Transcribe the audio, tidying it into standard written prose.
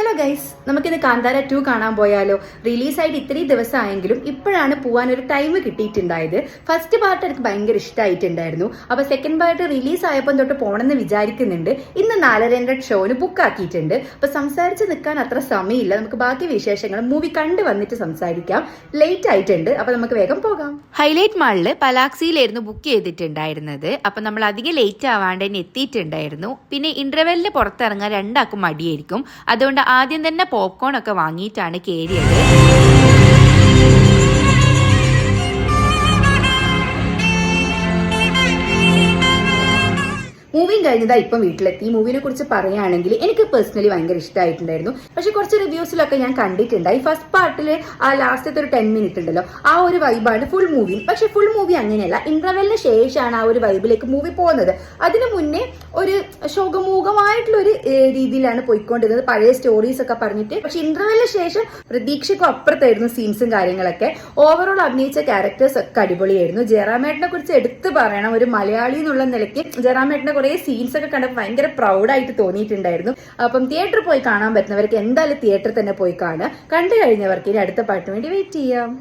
Hello guys, നമുക്കിത് കാന്താര 2 കാണാൻ പോയാലോ? റിലീസായിട്ട് ഇത്രയും ദിവസമായെങ്കിലും ഇപ്പോഴാണ് പോകാൻ ഒരു ടൈം കിട്ടിയിട്ടുണ്ടായത്. ഫസ്റ്റ് പാർട്ട് എനിക്ക് ഭയങ്കര ഇഷ്ടമായിട്ടുണ്ടായിരുന്നു. അപ്പൊ സെക്കൻഡ് പാർട്ട് റിലീസ് ആയപ്പോൾ തൊട്ട് പോകണമെന്ന് വിചാരിക്കുന്നുണ്ട്. ഇന്ന് 4:30 ഷോന് ബുക്ക് ആക്കിയിട്ടുണ്ട്. അപ്പൊ സംസാരിച്ച് നിൽക്കാൻ അത്ര സമയമില്ല. നമുക്ക് ബാക്കി വിശേഷങ്ങൾ മൂവി കണ്ടു വന്നിട്ട് സംസാരിക്കാം. ലേറ്റ് ആയിട്ടുണ്ട്, അപ്പൊ നമുക്ക് വേഗം പോകാം. ഹൈലൈറ്റ് മാളില് പലാക്സിയിലായിരുന്നു ബുക്ക് ചെയ്തിട്ടുണ്ടായിരുന്നത്. അപ്പൊ നമ്മൾ അധികം ലേറ്റ് ആവാണ്ട് തന്നെ എത്തിയിട്ടുണ്ടായിരുന്നു. പിന്നെ ഇന്റർവെല്ലിന് പുറത്തിറങ്ങാൻ രണ്ടാക്കും മടിയായിരിക്കും. അതുകൊണ്ട് ആദ്യം തന്നെ പോപ്കോൺ ഒക്കെ വാങ്ങിയിട്ടാണ് കയറിയത്. മൂവിയും കഴിഞ്ഞതാ ഇപ്പം വീട്ടിലെത്തി. മൂവിനെ കുറിച്ച് പറയുകയാണെങ്കിൽ എനിക്ക് പേഴ്സണലി ഭയങ്കര ഇഷ്ടമായിട്ടുണ്ടായിരുന്നു. പക്ഷെ കുറച്ച് റിവ്യൂസിലൊക്കെ ഞാൻ കണ്ടിട്ടുണ്ടായി. ഫസ്റ്റ് പാർട്ടിൽ ആ ലാസ്റ്റത്തെ ഒരു 10 മിനിറ്റ് ഉണ്ടല്ലോ, ആ ഒരു വൈബാണ് ഫുൾ മൂവി. പക്ഷെ ഫുൾ മൂവി അങ്ങനെയല്ല. ഇന്റർവെല്ലിന് ശേഷമാണ് ആ ഒരു വൈബിലേക്ക് മൂവി പോകുന്നത്. അതിനു മുന്നേ ഒരു ശോകമൂകമായിട്ടുള്ള ഒരു രീതിയിലാണ് പോയിക്കൊണ്ടിരുന്നത്, പഴയ സ്റ്റോറീസ് ഒക്കെ പറഞ്ഞിട്ട്. പക്ഷെ ഇന്റർവെല്ലിന് ശേഷം പ്രതീക്ഷയ്ക്കും അപ്പുറത്തായിരുന്നു സീൻസും കാര്യങ്ങളൊക്കെ. ഓവറോൾ അഭിനയിച്ച ക്യാരക്ടേഴ്സ് ഒക്കെ അടിപൊളിയായിരുന്നു. ജയറാമേട്ടനെ കുറിച്ച് എടുത്തു പറയണം. ഒരു മലയാളി എന്നുള്ള നിലയ്ക്ക് ജയറാമേട്ടനെ കുറെ സീൻസ് ഒക്കെ കണ്ടപ്പോൾ ഭയങ്കര പ്രൗഡായിട്ട് തോന്നിയിട്ടുണ്ടായിരുന്നു. അപ്പം തിയേറ്ററിൽ പോയി കാണാൻ പറ്റുന്നവർക്ക് എന്തായാലും തിയേറ്ററിൽ തന്നെ പോയി കാണുക. കണ്ടു കഴിഞ്ഞവർക്ക് ഇനി അടുത്ത പാട്ടിന് വേണ്ടി വെയിറ്റ് ചെയ്യാം.